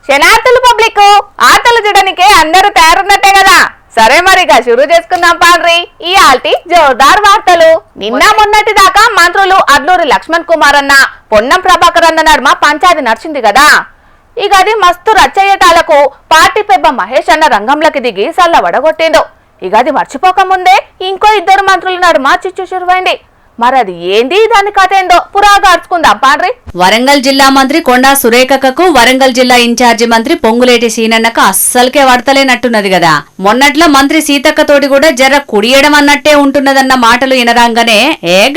శనార్థులు public ఆటలు చూడడానికి అందరూ తయారున్నట్టే కదా. సరే మరిగా షురూ చేసుకుందాం పాండ్రి ఈ ఆల్టి జోర్దార్ వార్తలు. నిన్న మొన్నటి దాకా మంత్రులు అడ్లూరి లక్ష్మణ్ కుమార్ అన్న పొన్నం ప్రభాకర్ అన్న నడుమ పంచాయతీ నడిచింది కదా. ఇక అది మస్తు రచ్చయ్యేటాలకు పార్టీ పెబ్బ మహేష్ అన్న రంగంలోకి దిగి సల్ల వడగొట్టిండు. ఇక అది మర్చిపోకముందే ఇంకో ఇద్దరు మంత్రుల నడుమ చిచ్చు చురువైంది. మరది ఏంది దాని కథ ఏందో పురాగా అర్చుకుందాం పాండ్రి. వరంగల్ జిల్లా మంత్రి కొండా సురేఖకు వరంగల్ జిల్లా ఇన్ఛార్జి మంత్రి పొంగులేటి సీనన్నకు అస్సలకే వడతలేనట్టున్నది కదా. మొన్నట్లో మంత్రి సీతక్క తోటి కూడా జర కుడియడం అన్నట్టే ఉంటున్నదన్న మాటలు వినరాంగానే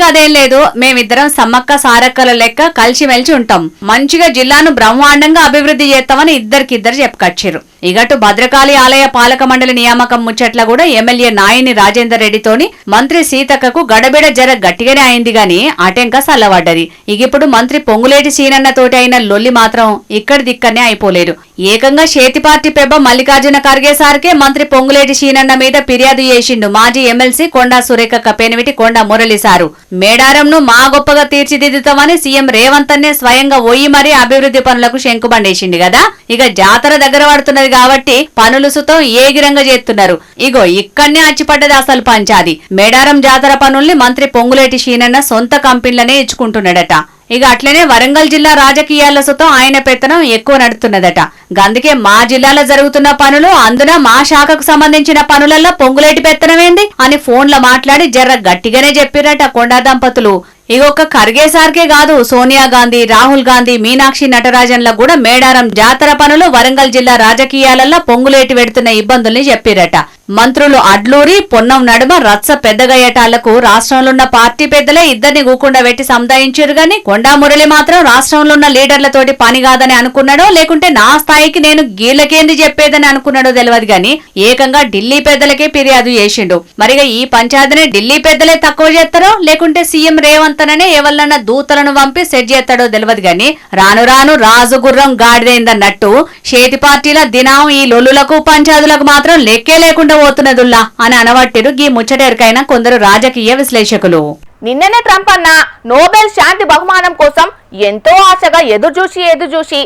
గదేం లేదు, మేమిద్దరం సమ్మక్క సారక్కల లెక్క కలిసిమెలిసి ఉంటాం, మంచిగా జిల్లాను బ్రహ్మాండంగా అభివృద్ధి చేస్తామని ఇద్దరికిద్దరు చెప్పుకొచ్చారు. ఇగటు భద్రకాళి ఆలయ పాలక మండలి నియామకం ముచ్చట్ల కూడా ఎమ్మెల్యే నాయని రాజేందర్ రెడ్డితోని మంత్రి సీతక్కకు గడబిడ జర గట్టిగానే అయింది గాని అటెంక సల్లబడ్డది. ఇగిప్పుడు మంత్రి పొంగులేటి సీనన్న తోటి అయిన లొల్లి మాత్రం ఇక్కడి దిక్కనే అయిపోలేదు. ఏకంగా చేతి పార్టీ పెబ్బ మల్లికార్జున ఖర్గే సార్కే మంత్రి పొంగులేటి సీనన్న మీద ఫిర్యాదు చేసిండు మాజీ ఎమ్మెల్సీ కొండా సురేఖ పెనిమిటి కొండా మురళి సారు. మేడారంను మా గొప్పగా తీర్చిదిద్దుతామని సీఎం రేవంత్ అన్నే స్వయంగా పోయి మరీ అభివృద్ధి పనులకు శంకుబండేసిండు కదా. ఇక జాతర దగ్గర పడుతున్నది కాబట్టి పనులు సుతం ఏగిరంగా చేస్తున్నారు. ఇగో ఇక్కడనే అచ్చిపడ్డది అసలు పంచాది. మేడారం జాతర పనుల్ని మంత్రి పొంగులేటి సీనన్న సొంత కంపెనీలనే ఇచ్చుకుంటున్నాడట. ఇక అట్లనే వరంగల్ జిల్లా రాజకీయాల సుతం ఆయన పెత్తనం ఎక్కువ నడుతున్నదట. గందుకే మా జిల్లాలో జరుగుతున్న పనులు అందున మా శాఖకు సంబంధించిన పనులలో పొంగులేటి పెత్తనమేంది అని ఫోన్లో మాట్లాడి జర్ర గట్టిగానే చెప్పిరట కొండా దంపతులు. ఇగొక్క ఖర్గే సార్కే కాదు, సోనియా గాంధీ, రాహుల్ గాంధీ, మీనాక్షి నటరాజన్లకు కూడా మేడారం జాతర పనులు వరంగల్ జిల్లా రాజకీయాలలో పొంగులేటి పెడుతున్న ఇబ్బందుల్ని చెప్పిరట. మంత్రులు అడ్లూరి పొన్నం నడుమ రచ్చ పెద్దగయ్యేటాళ్లకు రాష్ట్రంలో ఉన్న పార్టీ పెద్దలే ఇద్దరిని గూకుండా పెట్టి సముదాయించారు గాని కొండా మురళి మాత్రం రాష్ట్రంలో ఉన్న లీడర్లతోటి పని కాదని అనుకున్నాడో లేకుంటే నా స్థాయికి నేను గీలకేంది చెప్పేదని అనుకున్నాడో తెలియదు గాని ఏకంగా ఢిల్లీ పెద్దలకే ఫిర్యాదు చేసిండు. మరిగా ఈ పంచాయతీని ఢిల్లీ పెద్దలే తక్కువ చేస్తారో లేకుంటే సీఎం రేవంత్ అనే ఎవరినన్నా దూతలను పంపి సెట్ చేస్తాడో తెలియదు గాని రాను రాను రాజు గుర్రం గాడిదైందన్నట్టు చేతి పార్టీల దినం ఈ లొల్లులకు పంచాయతీలకు మాత్రం లెక్కే లేకుండా పోతున్నదుల్లా అని అనవట్టిరు గీ ముచ్చటెరకైన కొందరు రాజకీయ విశ్లేషకులు. నిన్ననే ట్రంప్ అన్న నోబెల్ శాంతి బహుమానం కోసం ఎంతో ఆశగా ఎదురుచూసి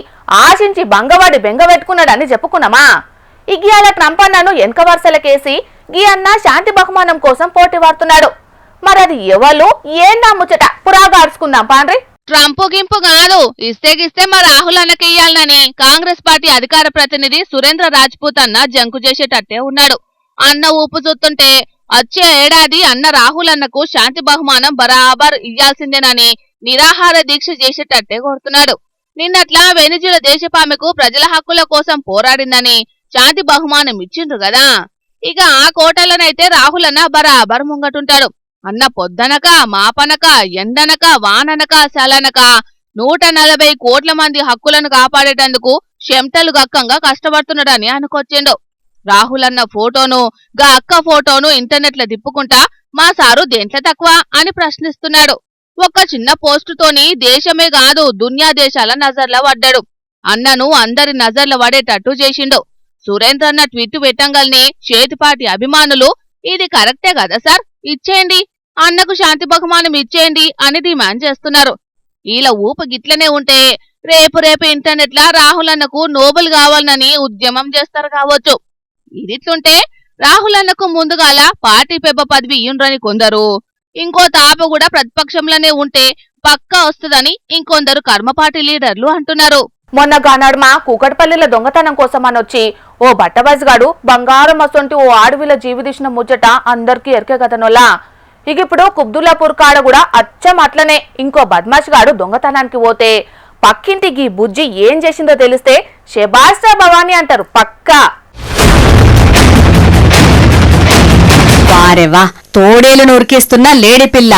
ఆశించి బంగవాడి బెంగబెట్టుకున్నాడని చెప్పుకున్నామా. ఇగియాల ట్రంప్ అన్నను వెనక వరుసలకేసి గీ అన్న శాంతి బహుమానం కోసం పోటీ పడుతున్నాడు. మరది ఎవరు ఏందా ముచ్చట పురాగా అర్చుకుందాం పాండ్రి. ట్రంప్ గింపు కాదు, ఇస్తే మా రాహుల్ అన్నకి ఇయ్యాలని కాంగ్రెస్ పార్టీ అధికార ప్రతినిధి సురేంద్ర రాజ్పూత్ అన్న జంకు చేసేటట్టే ఉన్నాడు. అన్న ఊపు చూస్తుంటే వచ్చే ఏడాది అన్న రాహుల్ అన్నకు శాంతి బహుమానం బరాబర్ ఇయ్యాల్సిందేనని నిరాహార దీక్ష చేసేటట్టే కోరుతున్నాడు. నిన్నట్లా వెనిజులా దేశపామెకు ప్రజల హక్కుల కోసం పోరాడిందని శాంతి బహుమానం ఇచ్చిండ్రు కదా. ఇక ఆ కోటలనైతే రాహుల్ అన్న బరాబర్ ముంగటుంటాడు. అన్న పొద్దనక మాపనక ఎండనక వాననక చలనక 140 కోట్ల మంది హక్కులను కాపాడేటందుకు చెమటలు గక్కంగా కష్టపడుతున్నాడని అనుకొచ్చిండు. రాహుల్ అన్న ఫోటోను గా అక్క ఫోటోను ఇంటర్నెట్ లో తిప్పుకుంటా మా సారు దేంట్లో తక్కువ అని ప్రశ్నిస్తున్నాడు. ఒక్క చిన్న పోస్టుతోని దేశమే కాదు దునియా దేశాల నజర్ల పడ్డాడు. అన్నను అందరి నజర్ల పడేటట్టు చేసిండు. సురేంద్ర అన్న ట్వీట్ పెట్టంగాల్ని చేతిపాటి అభిమానులు ఇది కరెక్టే కదా సార్, ఇచ్చేయండి, అన్నకు శాంతి బహుమానం ఇచ్చేయండి అని డిమాండ్ చేస్తున్నారు. ఈల ఊపు గిట్లనే ఉంటే రేపు ఇంటర్నెట్ లా రాహుల్ అన్నకు నోబెల్ కావాలని ఉద్యమం చేస్తారు కావచ్చు. ఇదిట్లుంటే రాహుల్ అన్నకు ముందుగాల పార్టీ పెబ్బ పదవి ఇయ్యుండ్రని కొందరు, ఇంకో తాప కూడా ప్రతిపక్షంలోనే ఉంటే పక్కా వస్తుందని ఇంకొందరు కర్మపార్టీ లీడర్లు అంటున్నారు. మొన్నగా నడుమ కూకట్పల్లిలో దొంగతనం కోసం అనొచ్చి ఓ బట్టబజ్గాడు బంగారం అసొంటి ఓ ఆడవిల జీవిదీసిన ముచ్చట అందరికీ ఎరికే కథనోలా. ఇక ఇప్పుడు కుబ్దుల్లాపూర్ కాడ కూడా అచ్చం అట్లనే ఇంకో బద్మాష్ గాడు దొంగతనానికి పోతే పక్కింటికి బుజ్జి ఏం చేసిందో తెలిస్తే శబాస్రా భవానీ అంటారు పక్కా. వారెవా తోడేలు నూరికిస్తున్న లేడి పిల్ల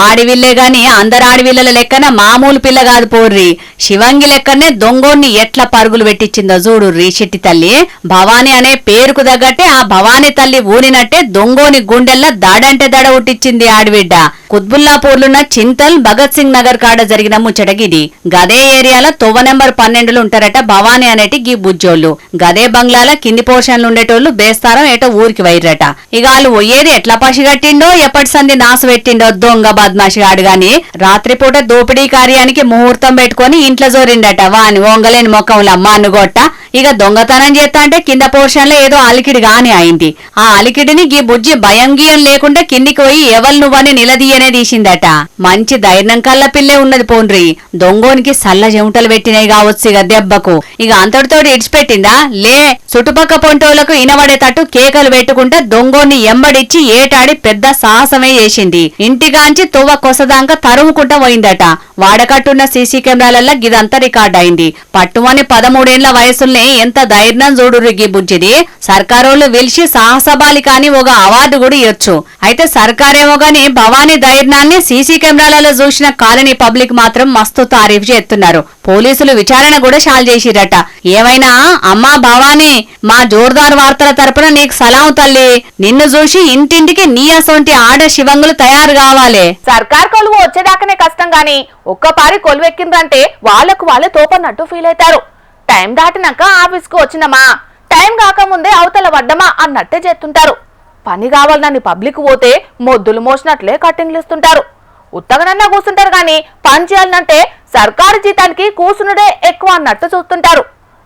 ఆడివిల్లే గాని అందరు ఆడివిల్లల లెక్కన మామూలు పిల్ల కాదు పోర్రి. శివంగి లెక్కనే దొంగోన్ని ఎట్లా పరుగులు పెట్టించిందో చూడు రీషెట్టి తల్లి. భవానీ అనే పేరుకు తగ్గట్టే ఆ భవానీ తల్లి ఊరినట్టే దొంగోని గుండెల్లా దాడంటే దడ ఉట్టించింది ఆడివిడ్డ. కుత్బుల్లాపూర్లున్న చింతల్ భగత్ సింగ్ నగర్ కాడ జరిగిన ముచ్చటగిది. గదే ఏరియాలో తొవ్వ నెంబర్ 12 ఉంటారట భవానీ అనేటి గీ బుజ్జోళ్లు. గదే బంగ్లాల కింది పోర్షన్లు ఉండేటోళ్లు బేస్తారం ఏటో ఊరికి వైర్రట. ఇక వాళ్ళు పోయేది ఎట్లా పసిగట్టిండో ఎప్పటి సంది నాసు పెట్టిండో దొంగ బద్మాషిగాడు గాని రాత్రిపూట దోపిడీ కార్యానికి ముహూర్తం పెట్టుకుని ఇంట్లో జోరిండట వాని ఓంగలేని మొక్కముల మన్నుగొట్ట. ఇక దొంగతనం చేస్తా అంటే కింద పోర్షన్ లో ఏదో అలికిడి గాని అయింది. ఆ అలికిడిని గీ బుజ్జి భయం గీయం లేకుండా కిందికి పోయి ఎవరు నువ్వని నిలదీయనే తీసిందట. మంచి ధైర్యం కల్ల పిల్లే ఉన్నది పోన్రి. దొంగోనికి సల్ల చెమటలు పెట్టినాయి కావచ్చు ఇక దెబ్బకు. ఇక అంతటితోటి ఇడిచిపెట్టిందా లే, చుట్టుపక్క పొంటోళ్లకు ఇనబడేటట్టు కేకలు పెట్టుకుంటే దొంగోన్ని ఎంబడిచ్చి ఏటాడి పెద్ద సాహసమే చేసింది. ఇంటికాంచి తువ్వ కొసదాంక తరుముకుంటా పోయిందట. వాడకట్టున్న సీసీ కెమెరాలల్లో గిదంతా రికార్డ్ అయింది. పట్టుమని 13 ఏళ్ల వయసుల్నే ఎంత ధైర్యం చూడుర్రి గీ బుజ్జిది. సర్కారోళ్ళు పిలిచి సాహసబాలి కాని ఒక అవార్డు కూడా ఇవ్వచ్చు. అయితే సర్కారేమో గాని భవానీ ధైర్యాన్ని సీసీ కెమెరాలలో చూసిన కాలనీ పబ్లిక్ మాత్రం మస్తు తారీఫ్ చేస్తున్నారు. పోలీసులు విచారణ కూడా షాల్ చేసిరట. ఏమైనా అమ్మా భవానీ, మా జోర్దార్ వార్తల తరపున నీకు సలాం తల్లి. నిన్ను చూసి ఇంటింటికి నీ అసొంటి ఆడ శివంగులు తయారు కావాలి. సర్కార్ కొలువు వచ్చేదాకానే కష్టం గాని ఒక్కపారి కొలువెక్కిందంటే వాళ్ళకు వాళ్ళే తోపన్నట్టు ఫీల్ అవుతారు. టైం దాటినాక ఆఫీస్కు వచ్చినమా, టైం కాకముందే అవతల వడ్డమా అన్నట్టే చేస్తుంటారు. పని కావాలని పబ్లిక్ పోతే మొద్దులు మోసినట్లే కట్టింగ్లు ఇస్తుంటారు. ఉత్తగనన్నా కూర్చుంటారు గాని పని చేయాలంటే సర్కారు జీతానికి కూసునుడే ఎక్కువ అన్నట్టు చూస్తుంటారు.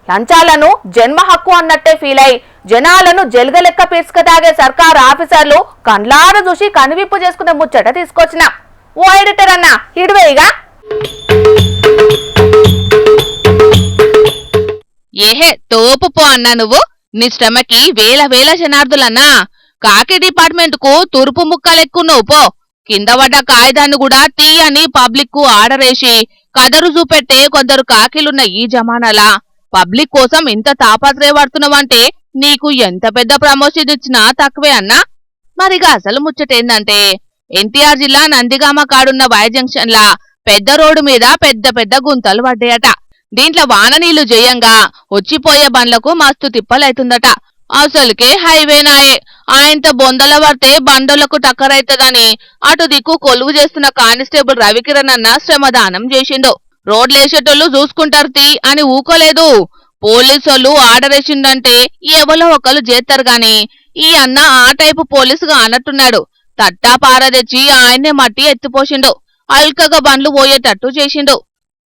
లంచాలను జన్మ హక్కు అన్నట్టే ఫీల్ అయి జనాలను జల్గలెక్క పీసుకదాగే సర్కారు ఆఫీసర్లు కండ్లారా చూసి కనువిప్పు చేసుకునే ముచ్చట తీసుకొచ్చిన. ఓ ఎడిటర్ అన్న ఇడివేయిగా. ఏహే తోపు పో అన్నా నువ్వు. నీ శ్రమకి వేల వేల జనార్దులన్నా. కాకి డిపార్ట్మెంట్ కు తురుపు ముక్కలెక్కు నువ్వు పో. కింద పడ్డ కాగితాన్ని కూడా తీయని పబ్లిక్ కు ఆర్డరేసి కదరు చూపెట్టే కొందరు కాకిలున్న ఈ జమానాలా పబ్లిక్ కోసం ఇంత తాపత్రయపడుతున్నావంటే నీకు ఎంత పెద్ద ప్రమోషన్ ఇచ్చినా తక్కువే అన్నా. మరిగా అసలు ముచ్చటేందంటే ఎన్టీఆర్ జిల్లా నందిగామ కాడున్న వై జంక్షన్ లా పెద్ద రోడ్డు మీద పెద్ద పెద్ద గుంతలు పడ్డాయట. దీంట్లో వాన నీళ్లు జయంగా వచ్చిపోయే బండ్లకు మస్తు తిప్పలైతుందట. అసలుకే హైవేనాయే. ఆయనతో బొందల పడితే బండలకు టక్కరైతదని అటు దిక్కు కొలువు చేస్తున్న కానిస్టేబుల్ రవికిరణ్ అన్న శ్రమదానం చేసిండు. రోడ్లేసేటోళ్లు చూసుకుంటారు తీ అని ఊకోలేదు. పోలీసోళ్ళు ఆర్డరేసిండంటే ఎవరో ఒకళ్ళు చేస్తారు గాని ఈ అన్న ఆ టైపు పోలీసుగా అన్నట్టున్నాడు. తట్టా పార తెచ్చి ఆయన్నే మట్టి ఎత్తిపోసిండు. అల్కగా బండ్లు పోయేటట్టు చేసిండు.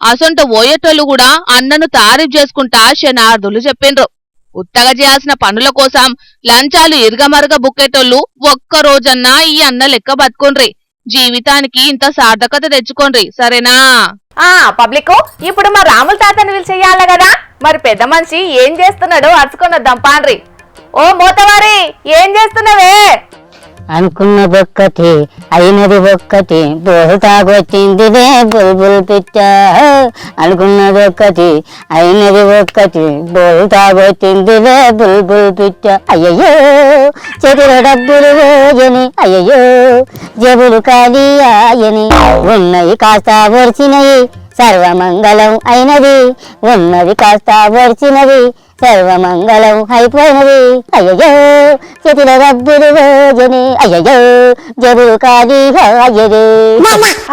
అసొంట పోయేటోళ్ళు కూడా అన్నను తారీఫ్ చేసుకుంటా శనార్థులు చెప్పిండ్రు. ఉత్తగా చేయాల్సిన పనుల కోసం లంచాలు ఇరుగమరుగ బుక్కేటోళ్ళు ఒక్క రోజన్నా ఈ అన్న లెక్క బతుకోండ్రి. జీవితానికి ఇంత సార్థకత తెచ్చుకోండ్రి సరేనా. పబ్లిక్ ఇప్పుడు మా రాముల తాతని పిలిచేయాల కదా, మరి పెద్ద మనిషి ఏం చేస్తున్నాడో అరుచుకొని వద్దాం పాండ్రి. ఓ మోతవారి ఏం చేస్తున్నావే? అనుకున్నదొక్కటి అయినది ఒక్కటి బోతాగొచ్చిందిదే బుల్బుల్ పిట్ట. అనుకున్నదొక్కటి అయినది ఒక్కటి బోతాగొచ్చిందిదే బుల్బుల్ పిట్ట. అయ్యయ్యో చేతిలో డబ్బులు పోయని, అయ్యయ్యో జబులు ఖాళీ ఆయని. ఉన్నవి కాస్త ఒరిచినవి సర్వమంగళం అయినది, ఉన్నది కాస్త ఒరిచినవి సర్వమంగళం అయిపోయినది. అయ్యయ్యో చేతిలో డబ్బులు రోజని, అయ్యయ్యో జబులు ఖాళీ ఆయని.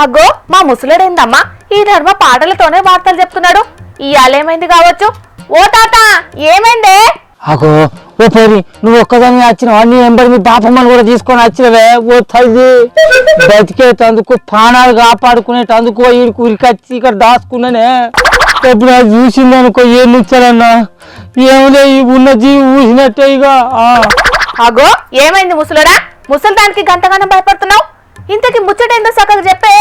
అగ్గో మా ముసలుడేందమ్మా ఈ నర్మ పాటలతోనే వార్తలు చెప్తున్నాడు. ఇయాలేమైంది కావచ్చు. ఓ తాత ఏమైందే? అగో ఓ పరి నువ్వు ఒక్కదాన్ని వచ్చినావు, అన్ని ఎంబడి మీ బాపమ్మని కూడా తీసుకొని వచ్చినవే. ఓ తల్లి బతికేటందుకు ప్రాణాలు కాపాడుకునేటందుకు వీడికి ఉరికొచ్చి ఇక్కడ దాచుకున్నానే. ఎప్పుడు అది చూసింది అనుకో ఏం ఇచ్చారన్నా ఏములే ఉన్న జీవి ఊసినట్టే. ఇక అగో ఏమైంది ముసలుడా? ముసలిదానికి గంటగానం భయపడుతున్నావు? ఇంతకి ముచ్చటేందో సక్కగా చెప్పే.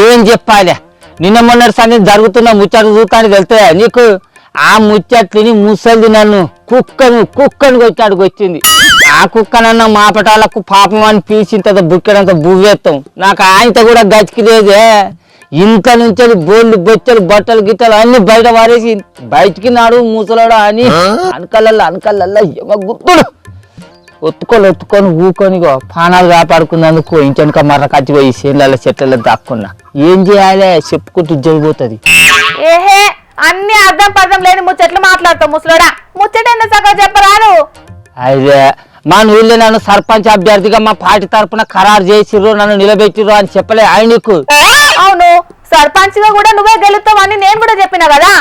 ఏం చెప్పాలే, నిన్న మొన్నటి సంగతి జరుగుతున్న ముచ్చట చూస్తానికి వెళ్తే నీకు ఆ ముచ్చట్ని ముసలిది నన్ను కుక్కను కొట్టాడుకు వచ్చింది. ఆ కుక్కనన్నా మా పటాలకు పాపం అని పీల్చింత బుక్కెడంత బువ్వేస్తాం. నాకు ఆయనతో కూడా గతికి లేదే. ఇంత నుంచి బోళ్ళు బొచ్చలు బట్టలు గిట్టలు అన్ని బయట వారేసి బయటికి నాడు ముసలాడు అని అనకల్లల్లా ఏమో గుర్తుడు ఒత్తుకొని ఊకొని పానాలు కాపాడుకున్నందుకు ఇంచెనక మర్ర కచ్చిపోయి చేనుల చెట్లలో దాక్కున్నా. ఏం చేయాలి చెప్పుకుంటూ జరిగిపోతుంది. ఏహే అన్ని అర్థం పర్థం లేని ముచ్చట్లు మాట్లాడతావు ముసలోడా. ముచ్చటేందో సక్కగా చెప్పరాదు. అదే మా ఊళ్ళో నన్ను సర్పంచ్ అభ్యర్థిగా మా పార్టీ తరఫున ఖరారు చేసిర్రు, నన్ను నిలబెట్టిర్రు అని చెప్పలే ఆయనకు? అవును, సర్పంచ్ గా కూడా నువ్వే గెలుస్తావని నేను కూడా చెప్పినా కదా.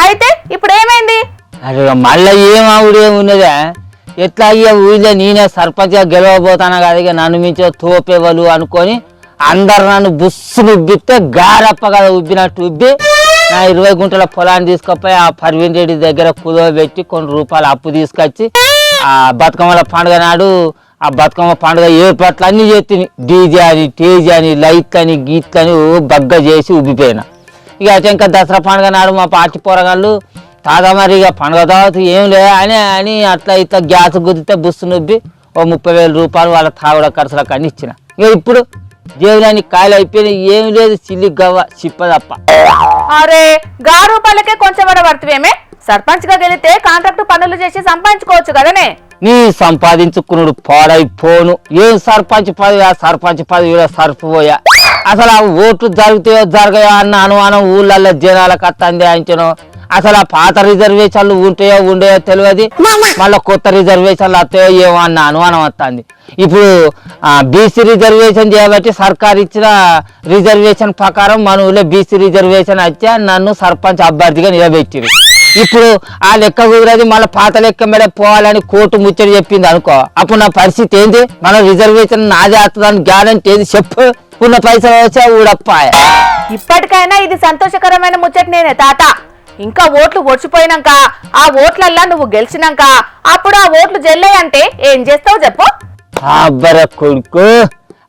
అయితే ఇప్పుడు ఏమైంది? అరే మళ్ళా ఏమావుడేమున్నదా? ఎట్లా అయ్యా ఊళ్ళో నేనే సర్పంచ్ గా గెలవబోతానా కదా, ఇక నన్ను మించిన తోపేవాళ్ళు అనుకొని అందరు నన్ను బుస్సును ఉబ్బిస్తే గారప్ప కదా ఉబ్బినట్టు ఉబ్బి నా 20 గుంటల పొలాన్ని తీసుకుపోయి ఆ పర్వీన్ రెడ్డి దగ్గర కుదవ పెట్టి కొన్ని రూపాయలు అప్పు తీసుకొచ్చి ఆ బతుకమ్మల పండుగ నాడు ఆ బతుకమ్మ పండుగ ఏర్పాట్లు అన్ని చేస్తుంది. డీజే అని టేజీ అని లైట్లని గీట్లని బగ్గ చేసి ఉబ్బిపోయినా. ఇక ఇంకా దసరా పండుగ నాడు మా పార్టీ పోరగాళ్ళు తాగా మరి ఇక పండుగ తర్వాత ఏం లే అని అట్లా ఇట్లా గ్యాస్ గుద్దితే బుస్సు నుబ్బి ఓ 30,000 రూపాయలు వాళ్ళ తాగుడ ఖర్చులకు అన్ని ఇచ్చిన. ఇక ఇప్పుడు జీవులని కాయలు అయిపోయినాయి, ఏం లేదు చిల్లి గవ్వ చిప్ప తప్ప. అరే గా రూపాయలకే కొంచెం పడుతువేమే, సర్పంచ్ గా గెలితే కాంట్రాక్ట్ పనులు చేసి సంపాదించుకోవచ్చు కదనే. నీ సంపాదించుకున్నాడు పాడైపోను. ఏం సర్పంచ్ పదవి, ఆ సర్పంచ్ పదవిలో సరిపోయా. అసలు ఆ ఓట్లు జరుగుతాయో జరగయో అన్న అనుమానం ఊళ్ళల్లో జనాలకు అత్తంది అంచను. అసలు ఆ పాత రిజర్వేషన్లు ఉంటాయో ఉండయో తెలియదు, మళ్ళీ కొత్త రిజర్వేషన్లు వస్తాయో ఏమో అన్న అనుమానం వస్తుంది. ఇప్పుడు బీసీ రిజర్వేషన్ చేయబట్టి సర్కారు ఇచ్చిన రిజర్వేషన్ ప్రకారం మన ఊళ్ళో బీసీ రిజర్వేషన్ వచ్చా నన్ను సర్పంచ్ అభ్యర్థిగా నిలబెట్టిరు. ఇప్పుడు ఆ లెక్క కుదిరేది మళ్ళీ పాత లెక్క మీద పోవాలని కోర్టు ముచ్చట చెప్పింది అనుకో, అప్పుడు నా పరిస్థితి ఏంది? మన రిజర్వేషన్ నాదే వస్తుందని గ్యారంటీ ఏది చెప్పు? ఉన్న పైసలు వచ్చా ఊడప్పాయ. ఇప్పటికైనా ఇది సంతోషకరమైన ముచ్చట నేనే తాత. ఇంకా ఓట్లు ఒడిచిపోయినాక ఆ ఓట్లల్లా నువ్వు గెలిచినాక అప్పుడు ఆ ఓట్లు జల్లాయంటే ఏం చేస్తావు చెప్పు? అబ్బర కొడుకు,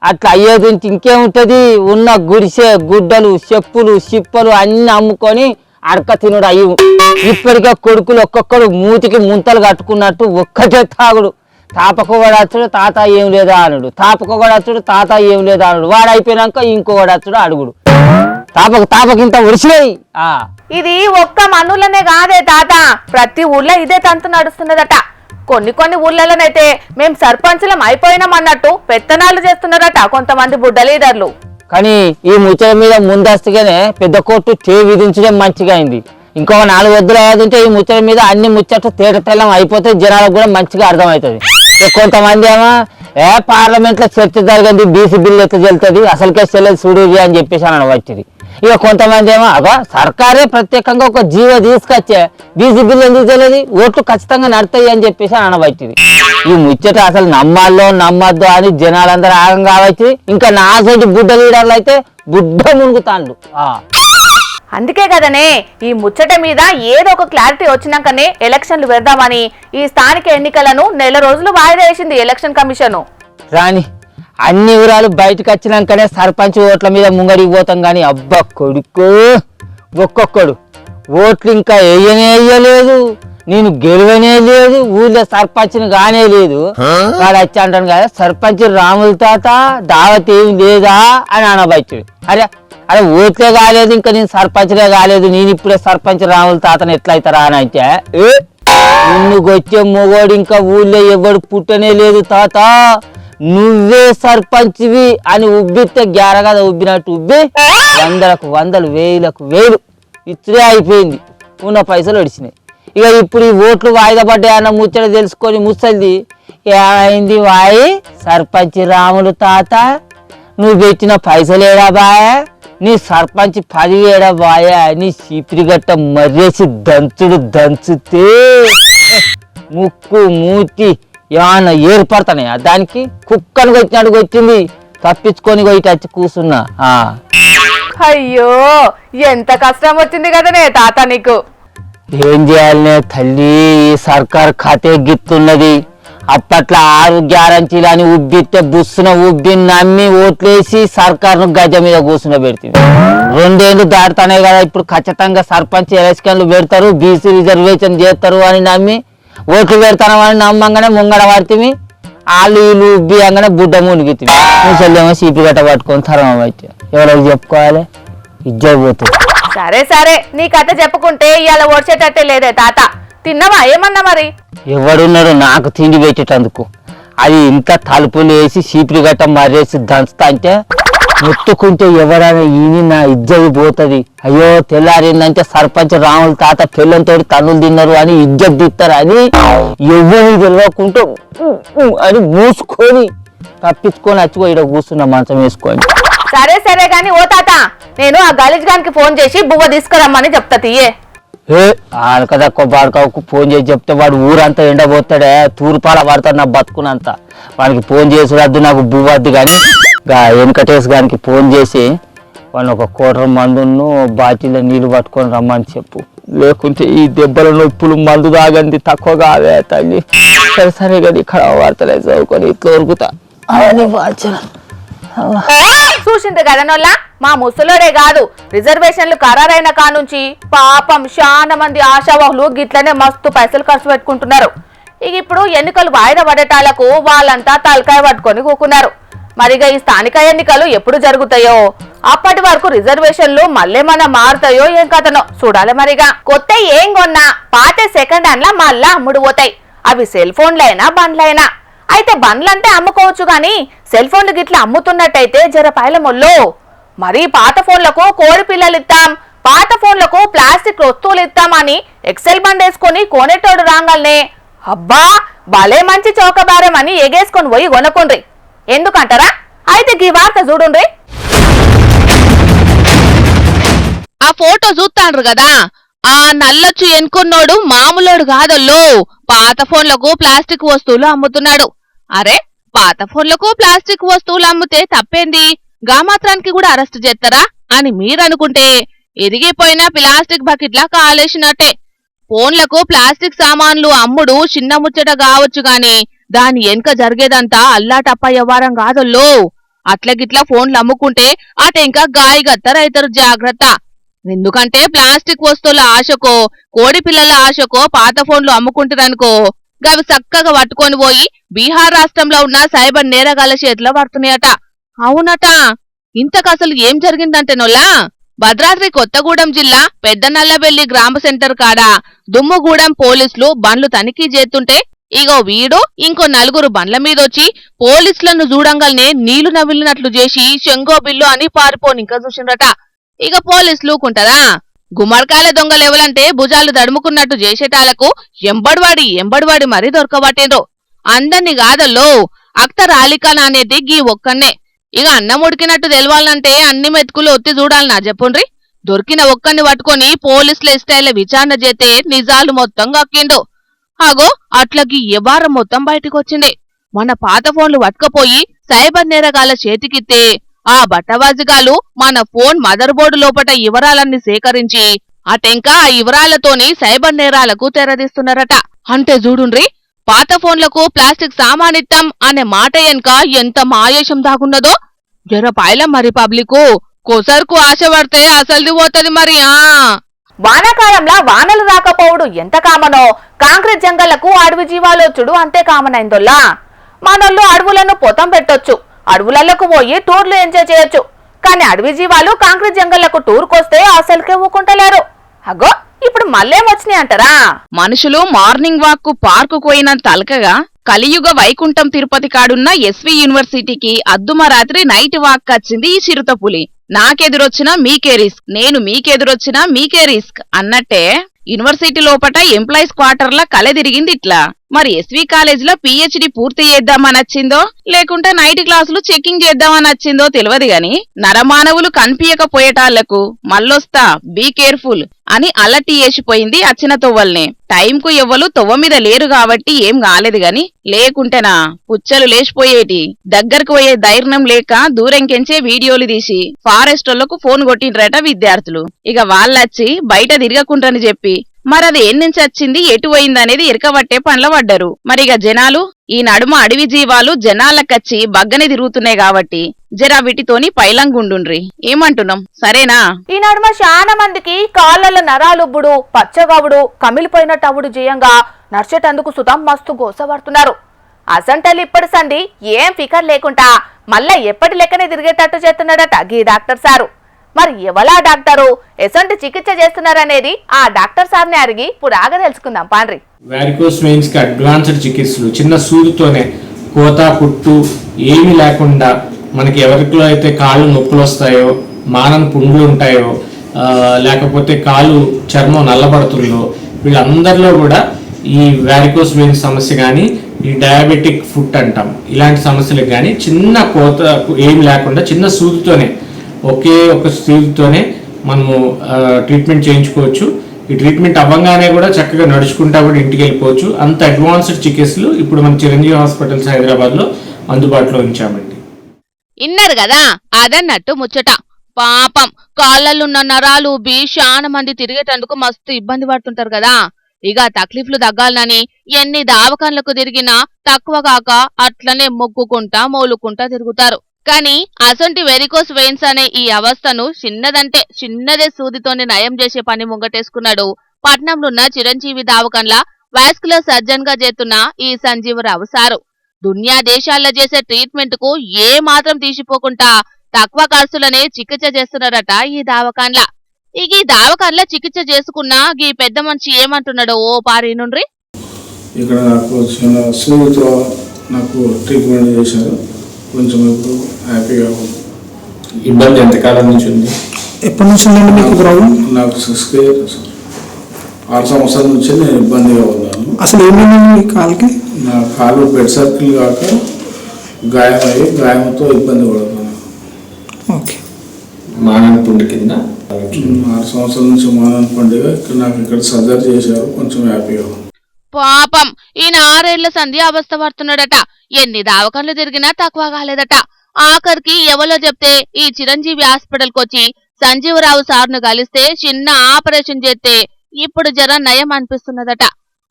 అట్లా అయ్యేది ఇంకేముంటది? ఉన్న గుడిసె గుడ్డలు చెప్పులు చిప్పలు అన్ని అమ్ముకొని అడక తినుడు అయ్యి. ఇప్పటికే కొడుకులు ఒక్కొక్కడు మూతికి ముంతలు కట్టుకున్నట్టు ఒక్కటే తాగుడు. తాపకొగడచ్చుడు తాత ఏం లేదా అనుడు, తాపకొగడచ్చుడు తాత ఏం లేదా అనుడు. వాడు అయిపోయినాక ఇంకొకడచ్చుడు అడుగుడు. తాపకింత ఒడిసినాయి. ఇది ఒక్క మన్నులనే కాదే తాత, ప్రతి ఊళ్ళో ఇదే తంతు నడుస్తున్నదట. కొన్ని ఊళ్ళలోనైతే మేం సర్పంచులం అయిపోయినాం అన్నట్టు పెత్తనాలు చేస్తున్నారట కొంతమంది బుడ్డ లీడర్లు. కానీ ఈ ముచ్చట మీద ముందస్తుగానే పెద్ద కోర్టు టే విధించడం మంచిగా అయింది. ఇంకొక 4 వద్దులు అయ్యేదింటే ఈ ముచ్చట మీద అన్ని ముచ్చట్లు తేట తెల్లం అయిపోతే జనాలకు కూడా మంచిగా అర్థమవుతుంది. కొంతమంది ఏమో పార్లమెంట్ లో చర్చ జరిగింది, బీసీ బిల్లు ఎట్లా చెల్తుంది, అసలుకే చెల్లెది చూడు అని చెప్పేసి అని వచ్చింది. ఇక కొంతమంది ఏమో సర్కారే ప్రత్యేకంగా ఒక జీవో తీసుకొచ్చే బీసీ బిల్లు ఎందుకు తెలియదు, ఓట్లు ఖచ్చితంగా నడతాయి అని చెప్పేసి అని అనవచ్చు. ఈ ముచ్చట అసలు నమ్మాలో నమ్మద్దు అని జనాలందరూ ఆగం కావచ్చు. ఇంకా నా సైడ్ బుడ్డ లీడర్లు అయితే బుడ్డ మునుగుతాండ్రు. అందుకే కదనే ఈ ముచ్చట మీద ఏదో ఒక క్లారిటీ వచ్చినాకనే ఎలక్షన్లు పెడదామని ఈ స్థానిక ఎన్నికలను 1 నెల రోజులు వాయిదా వేసింది ఎలక్షన్ కమిషన్. రాని అన్ని వివరాలు బయటకు వచ్చినాకనే సర్పంచ్ ఓట్ల మీద ముంగడికి పోతాం. కానీ అబ్బా కొడుకు, ఒక్కొక్కడు ఓట్లు ఇంకా వేయలేదు, నేను గెలవనే లేదు, ఊళ్ళో సర్పంచ్ని కానే లేదు. వాడు వచ్చి అంటాను కదా, సర్పంచ్ రాముల తాత దావత్ ఏమి లేదా అని అనబచ్చాడు. అరే ఓట్లే కాలేదు, ఇంకా నేను సర్పంచ్లే కాలేదు, నేను ఇప్పుడే సర్పంచ్ రాముల తాతను ఎట్లయితారా అని అంటే, నిన్నుకొచ్చే మొగోడు ఇంకా ఊళ్ళో ఎవడు పుట్టనే లేదు తాత, నువ్వే సర్పంచ్వి అని ఉబ్బితే గ్యార కదా ఉబ్బినట్టు ఉబ్బి 100లకు 100, 1000లకు 1000 ఇచ్చే అయిపోయింది. ఉన్న పైసలు ఒడిచినాయి. ఇక ఇప్పుడు ఈ ఓట్లు వాయిదా పడ్డాయన్న ముచ్చట తెలుసుకొని ముసలిది ఏమైంది వాయి, సర్పంచ్ రాములు తాత నువ్వు పెట్టిన పైసలేడా బాయ్, నీ సర్పంచ్ 10,000 బాయ, నీ చీపిరిగట్ట మర్రేసి దంచుతే ముక్కు మూతి ఏమన్నా ఏర్పడతానే దానికి కుక్కను కొట్టినట్టు వచ్చింది. తప్పించుకొని పోయి వచ్చి కూర్చున్నా. అయ్యో ఎంత కష్టం వచ్చింది కదనే తాత నీకు. ఏం చేయాలనే తల్లి, ఈ సర్కార్ కథే గిత్తున్నది. అప్పట్లో 6 గ్యారంటీలు అని ఉబ్బితే బుస్సున ఉబ్బి నమ్మి ఓట్లేసి సర్కారును గజ మీద కూర్చుని పెడుతుంది. 2 ఏళ్ళు దాటుతానే కదా ఇప్పుడు ఖచ్చితంగా సర్పంచ్ ఎలక్షన్లు పెడతారు, బీసీ రిజర్వేషన్ చేస్తారు అని నమ్మి ఓట్లు పెడతాను అని నమ్మంగానే ముంగడ పడుతుంది. వాళ్ళు వీళ్ళు ఉబ్బి అంగానే బుడ్డ మునిగితుంది. ముసలేమో సీపీ గట్ట పట్టుకొని తరం వచ్చి ఎవరికి చెప్పుకోవాలి, ఇజ్జత్ పోతుంది. సరే నీ కథ చెప్పుకుంటే ఇవాళ ఓడ్చేటట్టే లేదే తాత. తిన్నావా ఏమన్నా మరి? ఎవడున్నాడు నాకు తిండి పెట్టేటందుకు? అది ఇంత తలుపులు వేసి చీపిరి గట్ట మర్రేసి దంచుతా అంటే ముట్టుకుంటే ఎవరైనా ఈయన నా ఇజ్జత్ పోతుంది. అయ్యో తెల్లారిందంటే సర్పంచ్ రాముల తాత పిల్లలతో తన్నులు తిన్నారు అని ఇజ్జత్ తీస్తారు అని ఎవరిని తెలియకుంటూ అని మూసుకొని తప్పించుకొని వచ్చిపోయి ఇక్కడ కూర్చున్నా మంచం వేసుకొని. సరే గాని ఓ తాత, నేను ఆ గలీజ్ గానికి ఫోన్ చేసి బువ్వ తీసుకురమ్మని చెప్తా తీయే. ఆడకదక్కువ బాడకకు ఫోన్ చేసి చెప్తే వాడు ఊరంతా ఎండబోతాడే, తూర్పాల పడతాడు నా బతుకునంతా. వాడికి ఫోన్ చేసి వద్దు, నాకు బువ్వద్దు. కానీ వెంకటేష్ గారికి ఫోన్ చేసి వాళ్ళు ఒక కోటర్ మందును బాటిలో నీళ్ళు పట్టుకొని రమ్మని చెప్పు. లేకుంటే ఈ దెబ్బల నొప్పులు మందు తాగంది తక్కువ కాదే తల్లి. సరే సరే కదా ఇక్కడ వార్తలే చదువుకొని ఇట్లా ఉరుకుతా అవన్నీ వార్చన. చూసింది కదనోళ్ళ మా ముసలోడే కాదు రిజర్వేషన్లు ఖరారైన కానుంచి పాపం చాలా మంది ఆశావాహులు గిట్లనే మస్తు పైసలు ఖర్చు పెట్టుకుంటున్నారు. ఇక ఇప్పుడు ఎన్నికలు వాయిదా పడేటాలకు వాళ్ళంతా తలకాయ పట్టుకొని కూకున్నారు. మరిగా ఈ స్థానిక ఎన్నికలు ఎప్పుడు జరుగుతాయో అప్పటి వరకు రిజర్వేషన్లు మళ్ళేమన్నా మారుతాయో ఏం కథనో చూడాలి. మరిగా కొత్త ఏం కొన్నా పాత సెకండ్ హ్యాండ్ లా మళ్ళా అమ్ముడు పోతాయి. అవి సెల్ ఫోన్లైనా బండ్లైనా. అయితే బండ్లంటే అమ్ముకోవచ్చు గాని సెల్ ఫోన్లు గిట్లా అమ్ముతున్నట్టయితే జర పైలమొల్లో. మరి పాత ఫోన్లకు కోడి పిల్లలు ఇస్తాం, పాత ఫోన్లకు ప్లాస్టిక్ వస్తువులు ఇస్తామని ఎక్సెల్ బండ్ వేసుకొని కొనేటోడు రాగానే అబ్బా భలే మంచి చౌకబారం అని ఎగేసుకొని పోయి కొనుక్కుండ్రి. ఎందుకంటారా? అయితే ఈ వార్త చూడుండ్రి. ఆ ఫోటో చూస్తాండ్రు కదా, ఆ నల్లొచ్చు ఎన్కున్నోడు మామూలోడు కాదల్లో. పాత ఫోన్లకు ప్లాస్టిక్ వస్తువులు అమ్ముతున్నాడు. అరే పాత ఫోన్లకు ప్లాస్టిక్ వస్తువులు అమ్మితే తప్పేంది, గా మాత్రానికి కూడా అరెస్ట్ చేస్తారా అని మీరనుకుంటే ఎరిగిపోయిన ప్లాస్టిక్ బకెట్లా కాలేసినట్టే. ఫోన్లకు ప్లాస్టిక్ సామాన్లు అమ్ముడు చిన్న ముచ్చట కావచ్చు గాని దాని వెనుక జరిగేదంతా అల్లాటప్ప వ్యవహారం కాదల్లో. అట్లగిట్లా ఫోన్లు అమ్ముకుంటే అటెంకా గాయగత్తరైతారు, జాగ్రత్త. ఎందుకంటే ప్లాస్టిక్ వస్తువుల ఆశకో కోడి పిల్లల ఆశకో పాత ఫోన్లు అమ్ముకుంటారనుకో గవి చక్కగా పట్టుకొని పోయి బీహార్ రాష్ట్రంలో ఉన్న సైబర్ నేరగాళ్ల చేతిలో పడుతున్నాయట. అవునట. ఇంతకసలు ఏం జరిగిందంటేనోలా, భద్రాద్రి కొత్తగూడెం జిల్లా పెద్దనల్లబెల్లి గ్రామ సెంటర్ కాడ దుమ్ముగూడెం పోలీసులు బండ్లు తనిఖీ చేస్తుంటే ఇగో వీడు ఇంకో నలుగురు బండ్ల మీదొచ్చి పోలీసులను చూడంగానే నీళ్లు నవిలినట్లు చేసి శంగో బిల్లు అని పారిపోనింక చూసిండ్రట. ఇక పోలీసులు కుంటదా, గుమ్మడికాయల దొంగలెవలంటే భుజాలు దడుముకున్నట్టు చేసేటాలకు ఎంబడివాడి మరీ దొరకబట్టిండ్రు. అందర్ని కాదల్లో అఖ్తర్ అలీఖాన్ అనేది గీ ఒక్కనే. ఇక అన్నం ఉడికినట్టు తెలవాలంటే అన్ని మెతుకులు ఒత్తి చూడాలనా చెప్పుండ్రి. దొరికిన ఒక్కని పట్టుకొని పోలీసుల ఇస్టైల విచారణ చేస్తే నిజాలు మొత్తం గక్కిండు. అగో అట్లకి ఎవారం మొత్తం బయటకొచ్చింది. మన పాత ఫోన్లు పట్టుకపోయి సైబర్ నేరగాళ్ల చేతికిత్తే ఆ బట్టవాజిగాలు మన ఫోన్ మదర్ బోర్డు లోపట వివరాలన్నీ సేకరించి అటెంకా ఆ వివరాలతోని సైబర్ నేరాలకు తెరదీస్తున్నారట. అంటే చూడుండ్రి, పాత ఫోన్లకు ప్లాస్టిక్ సామానిత్తం అనే మాట వెనుక ఎంత మాయేషం దాగున్నదో. జర పాయలం మరి పబ్లికు కొసరుకు ఆశ పడితే అసలుది పోతది మరి. వానాకాలంలో వానలు రాకపోవడు ఎంత కామనో కాంక్రీట్ జంగళ్లకు అడవి జీవాలొచ్చుడు అంతే కామన్ అయిందోల్లా. మనోళ్ళు అడవులను పొతం పెట్టొచ్చు, అడవులకు పోయి టూర్లు ఎంజాయ్ చేయొచ్చు. కానీ అడవి జీవాలు కాంక్రీట్ జంగళ్లకు టూర్కొస్తే అసలుకే ఊకుంటలేరు. అగో ఇప్పుడు మళ్ళేమొచ్చినాయి అంటారా? మనుషులు మార్నింగ్ వాక్ కు పార్కు పోయినంత అలకగా కలియుగ వైకుంఠం తిరుపతి కాడున్న ఎస్వి యూనివర్సిటీకి అద్దుమరాత్రి నైట్ వాక్ వచ్చింది ఈ చిరుతపులి. నాకెదురొచ్చినా మీకే రిస్క్, నేను మీకెదురొచ్చినా మీకే రిస్క్ అన్నట్టే యూనివర్సిటీ లోపట ఎంప్లాయీస్ క్వార్టర్ల కలె తిరిగింది ఇట్లా. మరి ఎస్వి కాలేజీలో పిహెచ్డి పూర్తి చేద్దామని వచ్చిందో లేకుంటే నైట్ క్లాసులు చెకింగ్ చేద్దామని వచ్చిందో తెలియదు గాని నరమానవులు కనిపించకపోయేటాళ్లకు మళ్ళొస్తా బీ కేర్ఫుల్ అని అలర్ట్ చేసిపోయింది అచ్చిన తొవ్వల్ని. టైంకు ఎవ్వలు తొవ్వ మీద లేరు కాబట్టి ఏం కాలేదు గాని లేకుంటేనా పుచ్చలు లేచిపోయేటి. దగ్గరకు పోయే ధైర్యం లేక దూరంకెంచే వీడియోలు తీసి ఫారెస్టర్లకు ఫోన్ కొట్టిండ్రట విద్యార్థులు. ఇక వాళ్ళొచ్చి బయట తిరగకుండ్రని చెప్పి మరది ఎన్నించి వచ్చింది ఎటు పోయిందనేది ఇరకబట్టే పనుల పడ్డారు. మరిగ జనాలు ఈ నడుమ అడవి జీవాలు జనాలకచ్చి బగ్గని తిరుగుతున్నాయి కాబట్టి జరా వీటితోని పైలంగుండుండ్రి. ఏమంటున్నాం సరేనా? ఈ నడుమ చాలా మందికి కాళ్ళ నరాలుబ్బుడు పచ్చగవుడు కమిలిపోయినట్టు అవుడు చేయంగా నడిచేటందుకు సుతం మస్తు గోసపడుతున్నారు. అసంటలు ఇప్పటి సంది ఏం ఫికర్ లేకుండా మళ్ళా ఎప్పటి లెక్కనే తిరిగేటట్టు చేస్తున్నాడట గీ డాక్టర్ సారు. మరి ఎవలా డాక్టరు ఎసంటి చికిత్స చేస్తున్నారనేది ఆ డాక్టర్ సార్ని అడిగి పురాగా తెలుసుకుందాం పాండ్రి. వారికోస్ వెయిన్స్ కి అడ్వాన్స్డ్ చికిత్సలు చిన్న సూదితోనే కోత కుట్టు ఏమీ లేకుండా మనకి ఎవరిలో అయితే కాళ్ళు నొప్పులు వస్తాయో, మానన పుండ్లు ఉంటాయో, లేకపోతే కాలు చర్మం నల్లబడుతుందో వీళ్ళందరిలో కూడా ఈ వారికోస్ వెయిన్స్ సమస్య కానీ ఈ డయాబెటిక్ ఫుట్ అంటాం ఇలాంటి సమస్యలకు కానీ చిన్న కోత ఏమి లేకుండా చిన్న సూదితోనే ఒకే ఒక సూదితోనే మనము ట్రీట్మెంట్ చేయించుకోవచ్చు. ఈ ట్రీట్మెంట్ అవ్వగానే కూడా చక్కగా నడుచుకుంటా కూడా ఇంటికి వెళ్ళిపోవచ్చు. అంత అడ్వాన్స్డ్ చికిత్సలు ఇప్పుడు మన చిరంజీవి హాస్పిటల్స్ హైదరాబాద్ లో అందుబాటులో ఉంచామండి. ఇన్నారు కదా అదన్నట్టు ముచ్చట. పాపం కాళ్ళల్లో నరాలు ఉబ్బి చాలా మంది తిరిగేటందుకు మస్తు ఇబ్బంది పడుతుంటారు కదా. ఇక తక్లీఫ్లు తగ్గాలని ఎన్ని దావకాన్లకు తిరిగినా తక్కువ కాక అట్లనే మొక్కుకుంటా మోలుకుంటా తిరుగుతారు. కానీ అసొంటి వెరికోస్ వెయిన్స్ అనే ఈ అవస్థను చిన్నదంటే చిన్నదే సూదితోనే నయం చేసే పని ముంగటేసుకున్నాడు పట్నంలోన్న చిరంజీవి దావకాన్ల వాస్కులర్ సర్జన్ గా చేస్తున్న ఈ సంజీవరావు సారు. దునియా దేశాల్లో చేసే ట్రీట్మెంట్ కు ఏ మాత్రం తీసిపోకుండా తక్కువ ఖర్చులనే చికిత్స చేస్తున్నారట ఈ దావకాన్ల. ఈ దావకాన్ల చికిత్స చేసుకున్నా ఈ పెద్ద మనిషి ఏమంటున్నాడో ఓ పారి నుండ్రి. ఇక్కడ నాకు చిన్న సూదితో నాకు ట్రీట్మెంట్ చేశారు, కొంచెం ఇప్పుడు హ్యాపీగా ఉంది. ఇబ్బంది ఎంతకాలం నుంచి ఉంది? ఎప్పటి నుంచి ఉందండి మీకు ప్రాబ్లం? నాకు 6 years 6 సంవత్సరాల నుంచి నేను ఇబ్బందిగా ఉన్నాను. అసలు ఏమైంది మీ కాలుకి? నా కాలు బెడ్ సర్కిల్ కాక గాయమయ్యి గాయంతో ఇబ్బంది పడుతున్నాను. ఓకే. మానవ పుండు కింద 6 సంవత్సరాల నుంచి మానవ పండుగ నాకు ఇక్కడ సర్జరీ చేశారు, కొంచెం హ్యాపీగా ఉంది. పాపం ఈయన 6 ఏళ్ల సంధి అవస్థ పడుతున్నాడట. ఎన్ని దావకాన్లు తిరిగినా తక్కువ కాలేదట. ఆఖరికి ఎవరో చెప్తే ఈ చిరంజీవి హాస్పిటల్ కొచ్చి సంజీవరావు సార్ను కలిస్తే చిన్న ఆపరేషన్ చేస్తే ఇప్పుడు జర నయం అనిపిస్తున్నదట.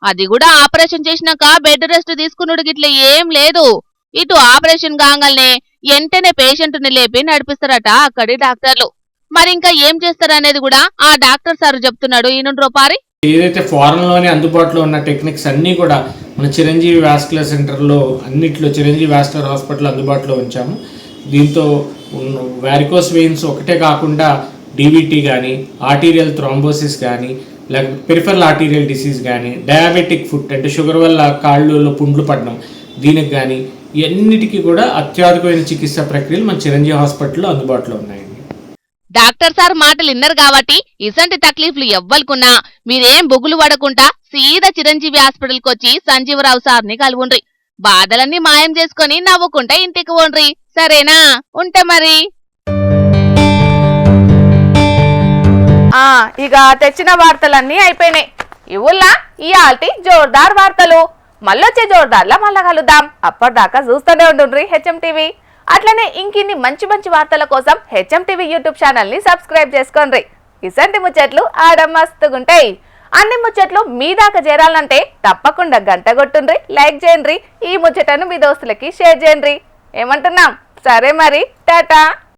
అది కూడా ఆపరేషన్ చేసినాక బెడ్ రెస్ట్ తీసుకున్నాడు గిట్ల ఏం లేదు. ఇటు ఆపరేషన్ కాగానే వెంటనే పేషెంట్ ని లేపి నడిపిస్తారట అక్కడి డాక్టర్లు. మరింకా ఏం చేస్తారనేది కూడా ఆ డాక్టర్ సార్ చెప్తున్నాడు. ఈయన రూపారి ఏదైతే ఫారెన్ లోనే అందుబాటులో ఉన్న టెక్నిక్స్ అన్నీ కూడా మన చిరంజీవి వాస్కులర్ సెంటర్లో అన్నిట్లో చిరంజీవి వాస్కులర్ హాస్పిటల్ అందుబాటులో ఉంచాము. దీంతో వారికోస్ వెయిన్స్ ఒకటే కాకుండా డివిటీ కానీ, ఆర్టీరియల్ థ్రాంబోసిస్ కానీ, లేకపోతే పెరిఫెరల్ ఆర్టీరియల్ డిసీజ్ కానీ, డయాబెటిక్ ఫుట్ అంటే షుగర్ వల్ల కాళ్ళలో పుండ్లు పడడం, దీనికి కానీ ఇవన్నిటికీ కూడా అత్యాధునికమైన చికిత్సా ప్రక్రియలు మన చిరంజీవి హాస్పిటల్లో అందుబాటులో ఉన్నాయండి. డాక్టర్ సార్ మాటలు విన్నారు కాబట్టి ఇసంటి తక్లీఫ్లు ఎవ్వలుకున్నా మీరేం బొగులు పడకుండా సీదా చిరంజీవి హాస్పిటల్కి వచ్చి సంజీవరావు సార్ని కలువుండ్రి. బాధలన్నీ మాయం చేసుకుని నవ్వుకుంటా ఇంటికి పోండ్రి. సరేనా? ఉంటే మరి. ఇక తెచ్చిన వార్తలన్నీ అయిపోయినాయి. ఇవుల్లా ఈ ఆల్టి జోర్దార్ వార్తలు. మళ్ళొచ్చే జోర్దార్లా మళ్ళా కలుద్దాం. అప్పటిదాకా చూస్తూనే ఉండుండ్రి హెచ్ఎం టీవీ. అట్లనే ఇంకిన్ని మంచి మంచి వార్తల కోసం హెచ్ఎం టీవీ యూట్యూబ్ ఛానల్ ని సబ్స్క్రైబ్ చేసుకోండి. ఇసంటి ముచ్చట్లు ఆడ మస్తుగుంటాయి. అన్ని ముచ్చట్లు మీ దాకా చేరాలంటే తప్పకుండా గంట కొట్టుండ్రి, లైక్ చేయండి, ఈ ముచ్చటను మీ దోస్తులకి షేర్ చేయండి. ఏమంటున్నాం? సరే మరి, టాటా.